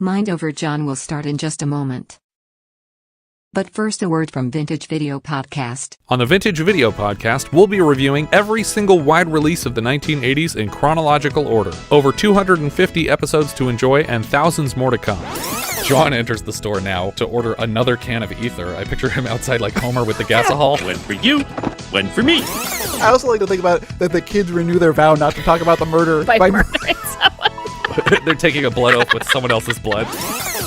Mind Over John will start in just a moment. But first, a word from Vintage Video Podcast. On the Vintage Video Podcast, we'll be reviewing every single wide release of the 1980s in chronological order. Over 250 episodes to enjoy and thousands more to come. John enters the store now to order another can of ether. I picture him outside like Homer with the gasohol. One for you, one for me. I also like to think about that the kids renew their vow not to talk about the murder by murdering someone. They're taking a blood oath with someone else's blood.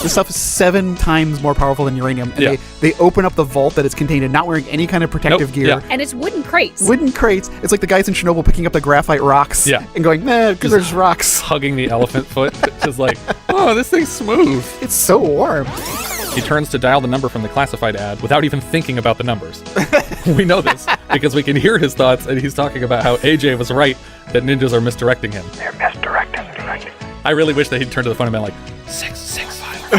This stuff is 7 times more powerful than uranium. And Yeah. they open up the vault that it's contained in, not wearing any kind of protective gear. Yeah. And it's wooden crates. Wooden crates. It's like the guys in Chernobyl picking up the graphite rocks Yeah. and going, nah, because there's rocks. Hugging the elephant foot, just like, oh, this thing's smooth. It's so warm. He turns to dial the number from the classified ad without even thinking about the numbers. We know this because we can hear his thoughts, and he's talking about how AJ was right that ninjas are misdirecting him. They're misdirecting. I really wish that he'd turn to the phone and been like, 665.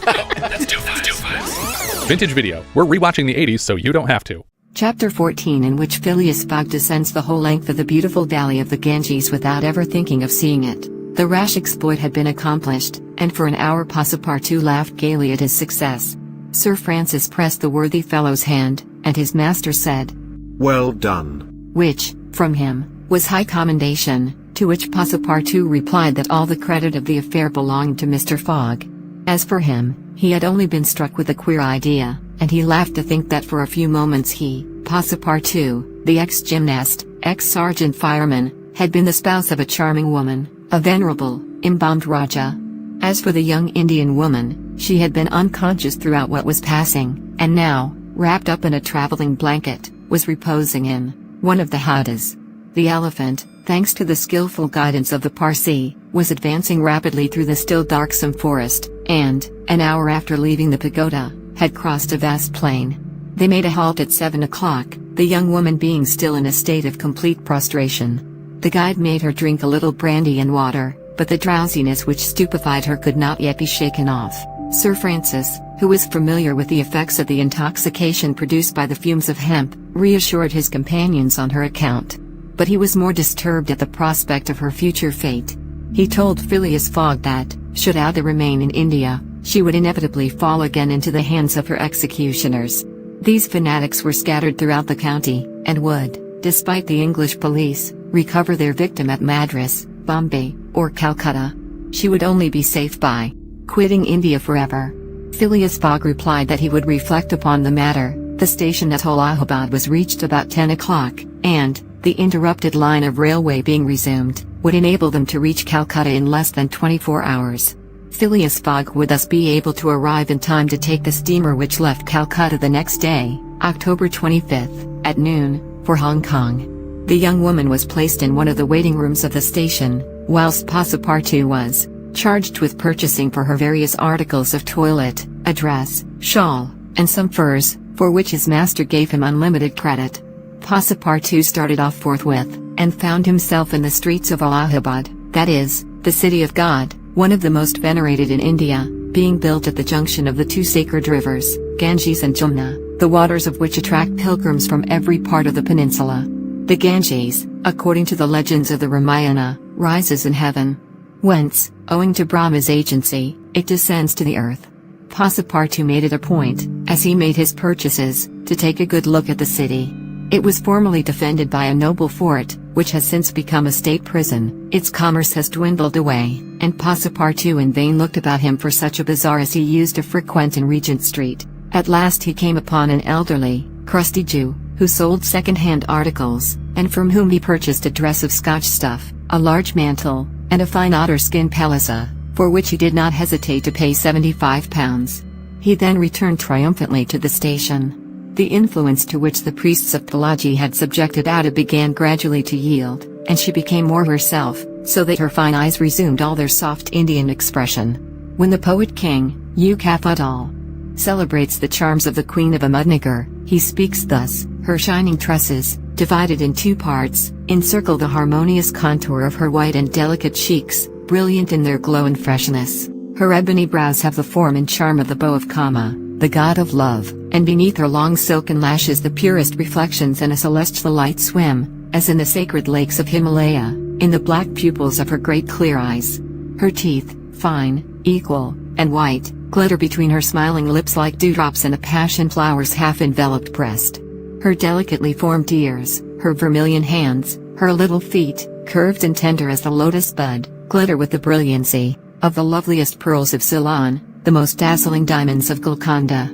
No, that's two fives. Vintage Video. We're rewatching the 80s so you don't have to. Chapter 14, in which Phileas Fogg descends the whole length of the beautiful valley of the Ganges without ever thinking of seeing it. The rash exploit had been accomplished, and for an hour Passepartout laughed gaily at his success. Sir Francis pressed the worthy fellow's hand, and his master said, "Well done." Which, from him, was high commendation, to which Passepartout replied that all the credit of the affair belonged to Mr. Fogg. As for him, he had only been struck with a queer idea, and he laughed to think that for a few moments he, Passepartout, the ex-gymnast, ex-sergeant fireman, had been the spouse of a charming woman, a venerable, embalmed Raja. As for the young Indian woman, she had been unconscious throughout what was passing, and now, wrapped up in a traveling blanket, was reposing in one of the howdahs. The elephant, thanks to the skillful guidance of the Parsee, was advancing rapidly through the still darksome forest, and, an hour after leaving the pagoda, had crossed a vast plain. They made a halt at 7 o'clock, the young woman being still in a state of complete prostration. The guide made her drink a little brandy and water, but the drowsiness which stupefied her could not yet be shaken off. Sir Francis, who was familiar with the effects of the intoxication produced by the fumes of hemp, reassured his companions on her account. But he was more disturbed at the prospect of her future fate. He told Phileas Fogg that, should Ada remain in India, she would inevitably fall again into the hands of her executioners. These fanatics were scattered throughout the county, and would, despite the English police, recover their victim at Madras, Bombay, or Calcutta. She would only be safe by quitting India forever. Phileas Fogg replied that he would reflect upon the matter. The station at Allahabad was reached about 10 o'clock, and, the interrupted line of railway being resumed, would enable them to reach Calcutta in less than 24 hours. Phileas Fogg would thus be able to arrive in time to take the steamer which left Calcutta the next day, October 25th, at noon, for Hong Kong. The young woman was placed in one of the waiting rooms of the station, whilst Passepartout was charged with purchasing for her various articles of toilet, a dress, shawl, and some furs, for which his master gave him unlimited credit. Passepartout started off forthwith, and found himself in the streets of Allahabad, that is, the city of God, one of the most venerated in India, being built at the junction of the 2 sacred rivers, Ganges and Jumna, the waters of which attract pilgrims from every part of the peninsula. The Ganges, according to the legends of the Ramayana, rises in heaven, whence, owing to Brahma's agency, it descends to the earth. Passepartout made it a point, as he made his purchases, to take a good look at the city. It was formerly defended by a noble fort, which has since become a state prison. Its commerce has dwindled away, and Passepartout in vain looked about him for such a bazaar as he used to frequent in Regent Street. At last he came upon an elderly, crusty Jew, who sold second-hand articles, and from whom he purchased a dress of Scotch stuff, a large mantle, and a fine otter-skin pelissa, for which he did not hesitate to pay £75. He then returned triumphantly to the station. The influence to which the priests of Pilaji had subjected Ada began gradually to yield, and she became more herself, so that her fine eyes resumed all their soft Indian expression. When the poet king, Ukafudal, celebrates the charms of the Queen of Ahmednagar, he speaks thus: her shining tresses, divided in 2 parts, encircle the harmonious contour of her white and delicate cheeks, brilliant in their glow and freshness. Her ebony brows have the form and charm of the bow of Kama, the god of love, and beneath her long silken lashes the purest reflections and a celestial light swim, as in the sacred lakes of Himalaya, in the black pupils of her great clear eyes. Her teeth, fine, equal, and white, glitter between her smiling lips like dewdrops and a passion flower's half-enveloped breast. Her delicately formed ears, her vermilion hands, her little feet, curved and tender as the lotus bud, glitter with the brilliancy of the loveliest pearls of Ceylon, the most dazzling diamonds of Golconda.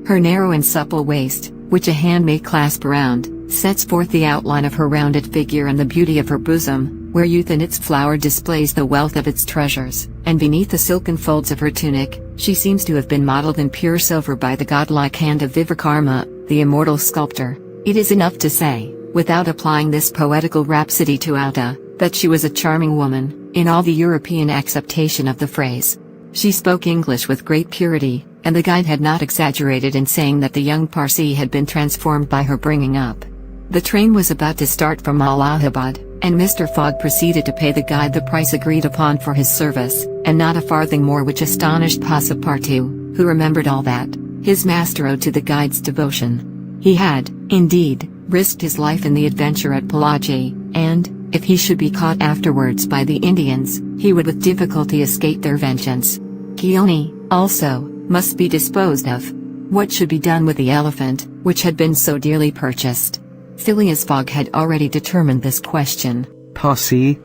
Her narrow and supple waist, which a hand may clasp around, sets forth the outline of her rounded figure and the beauty of her bosom, where youth in its flower displays the wealth of its treasures, and beneath the silken folds of her tunic, she seems to have been modeled in pure silver by the godlike hand of Vivakarma, the immortal sculptor. It is enough to say, without applying this poetical rhapsody to Alta, that she was a charming woman, in all the European acceptation of the phrase. She spoke English with great purity, and the guide had not exaggerated in saying that the young Parsi had been transformed by her bringing up. The train was about to start from Allahabad, and Mr. Fogg proceeded to pay the guide the price agreed upon for his service, and not a farthing more, which astonished Passepartout, who remembered all that his master owed to the guide's devotion. He had, indeed, risked his life in the adventure at Pelagi, and, if he should be caught afterwards by the Indians, he would with difficulty escape their vengeance. Gaily, also, must be disposed of. What should be done with the elephant, which had been so dearly purchased? Phileas Fogg had already determined this question. Parsi,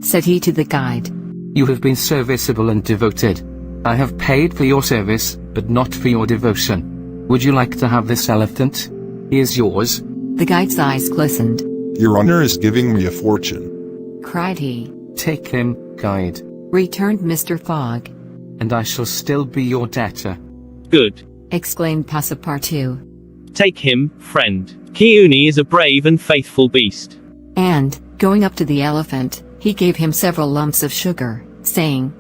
Said he to the guide. you have been serviceable and devoted. I have paid for your service, but not for your devotion. Would you like to have this elephant? He is yours. The guide's eyes glistened. Your honor is giving me a fortune. Cried he. Take him, guide, Returned Mr. Fogg. and I shall still be your debtor. Good. Exclaimed Passepartout. Take him, friend. Kiuni is a brave and faithful beast. And, going up to the elephant, he gave him several lumps of sugar, saying,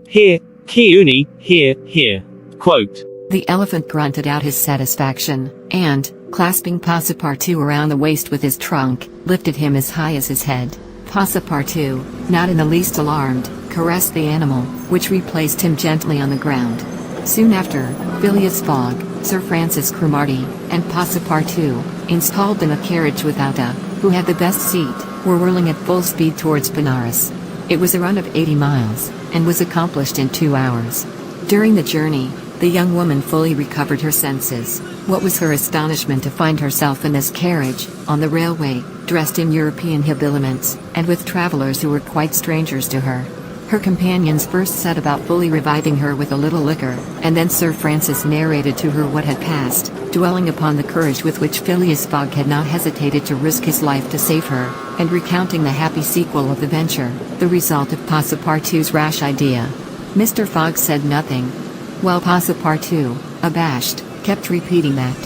Here, Kiuni, here. Quote. The elephant grunted out his satisfaction, and, clasping Passepartout around the waist with his trunk, lifted him as high as his head. Passepartout, not in the least alarmed, caressed the animal, which replaced him gently on the ground. Soon after, Phileas Fogg, Sir Francis Cromarty, and Passepartout, installed in a carriage with Alta, who had the best seat, were whirling at full speed towards Benares. It was a run of 80 miles, and was accomplished in 2 hours. During the journey, the young woman fully recovered her senses. What was her astonishment to find herself in this carriage, on the railway, dressed in European habiliments, and with travelers who were quite strangers to her. Her companions first set about fully reviving her with a little liquor, and then Sir Francis narrated to her what had passed, dwelling upon the courage with which Phileas Fogg had not hesitated to risk his life to save her, and recounting the happy sequel of the venture, the result of Passepartout's rash idea. Mr. Fogg said nothing, while Passepartout, abashed, kept repeating that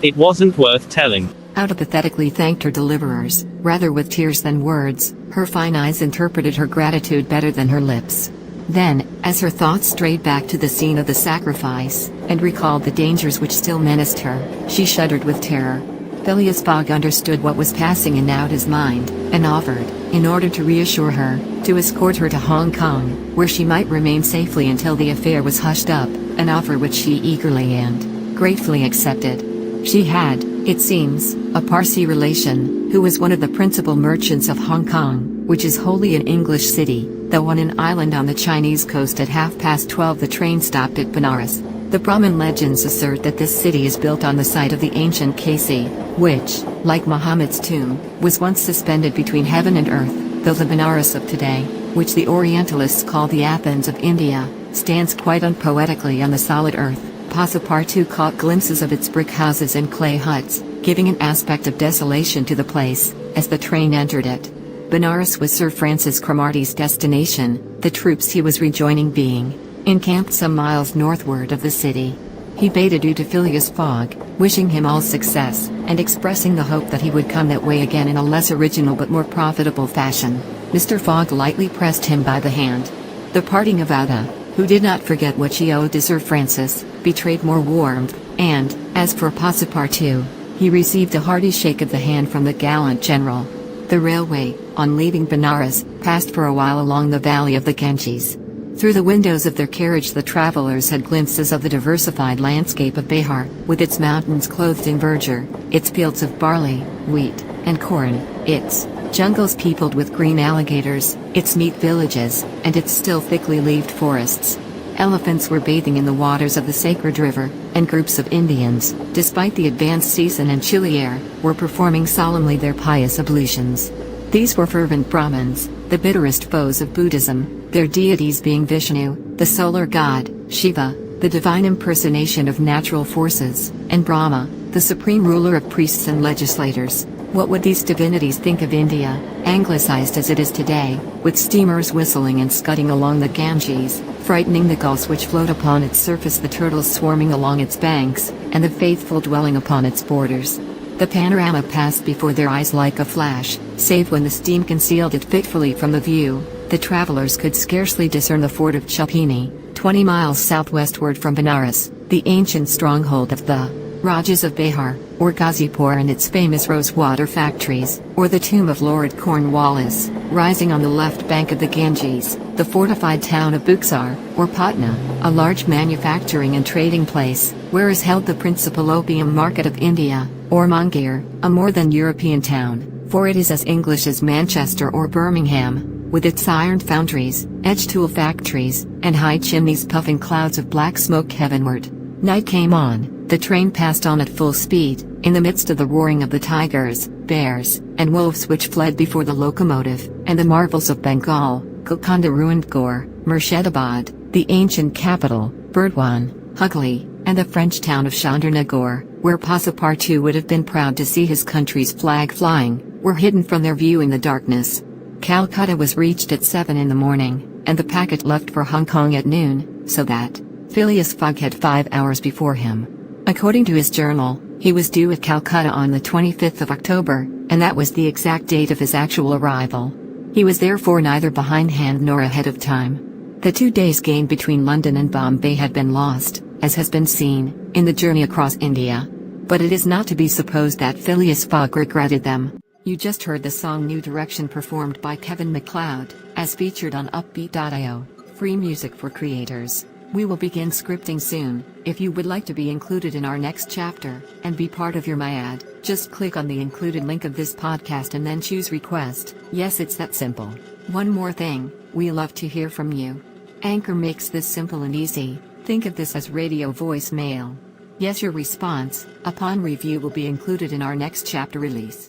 It wasn't worth telling. Alta pathetically thanked her deliverers, rather with tears than words. Her fine eyes interpreted her gratitude better than her lips. Then, as her thoughts strayed back to the scene of the sacrifice, and recalled the dangers which still menaced her, she shuddered with terror. Phileas Fogg understood what was passing in Alta's mind, and offered, in order to reassure her, to escort her to Hong Kong, where she might remain safely until the affair was hushed up, an offer which she eagerly and gratefully accepted. She had, it seems, a Parsi relation, who was one of the principal merchants of Hong Kong, which is wholly an English city, though on an island on the Chinese coast at 12:30 the train stopped at Benares. The Brahmin legends assert that this city is built on the site of the ancient Kasi, which, like Muhammad's tomb, was once suspended between heaven and earth, though the Benares of today, which the Orientalists call the Athens of India, stands quite unpoetically on the solid earth. Passepartout caught glimpses of its brick houses and clay huts, giving an aspect of desolation to the place, as the train entered it. Benares was Sir Francis Cromarty's destination, the troops he was rejoining being encamped some miles northward of the city. He bade adieu to Phileas Fogg, wishing him all success, and expressing the hope that he would come that way again in a less original but more profitable fashion. Mr. Fogg lightly pressed him by the hand. The parting of Alta, who did not forget what she owed to Sir Francis, betrayed more warmth, and, as for Passepartout, he received a hearty shake of the hand from the gallant general. The railway, on leaving Benares, passed for a while along the valley of the Ganges. Through the windows of their carriage the travelers had glimpses of the diversified landscape of Bihar, with its mountains clothed in verdure, its fields of barley, wheat, and corn, its Jungles peopled with green alligators, its neat villages, and its still thickly leaved forests. Elephants were bathing in the waters of the sacred river, and groups of Indians, despite the advanced season and chilly air, were performing solemnly their pious ablutions. These were fervent Brahmins, the bitterest foes of Buddhism, their deities being Vishnu, the solar god, Shiva, the divine impersonation of natural forces, and Brahma, the supreme ruler of priests and legislators. What would these divinities think of India, anglicized as it is today, with steamers whistling and scudding along the Ganges, frightening the gulls which float upon its surface, the turtles swarming along its banks, and the faithful dwelling upon its borders? The panorama passed before their eyes like a flash, save when the steam concealed it fitfully from the view. The travelers could scarcely discern the fort of Chapini, 20 miles southwestward from Benares, the ancient stronghold of the Rajas of Bihar, or Ghazipur and its famous rose water factories, or the tomb of Lord Cornwallis, rising on the left bank of the Ganges, the fortified town of Buxar, or Patna, a large manufacturing and trading place, where is held the principal opium market of India, or Mangir, a more than European town, for it is as English as Manchester or Birmingham, with its iron foundries, edge tool factories, and high chimneys puffing clouds of black smoke heavenward. Night came on. The train passed on at full speed, in the midst of the roaring of the tigers, bears, and wolves which fled before the locomotive, and the marvels of Bengal, Golconda, ruined Gore, Murshidabad, the ancient capital, Burdwan, Hooghly, and the French town of Chandernagore, where Passepartout would have been proud to see his country's flag flying, were hidden from their view in the darkness. Calcutta was reached at 7 in the morning, and the packet left for Hong Kong at noon, so that Phileas Fogg had 5 hours before him. According to his journal, he was due at Calcutta on the 25th of October, and that was the exact date of his actual arrival. He was therefore neither behindhand nor ahead of time. The 2 days gained between London and Bombay had been lost, as has been seen, in the journey across India. But it is not to be supposed that Phileas Fogg regretted them. You just heard the song New Direction performed by Kevin MacLeod, as featured on Upbeat.io, free music for creators. We will begin scripting soon. If you would like to be included in our next chapter, and be part of your myad, just click on the included link of this podcast and then choose request. Yes, it's that simple. One more thing, we love to hear from you. Anchor makes this simple and easy. Think of this as radio voicemail. Yes, your response, upon review, will be included in our next chapter release.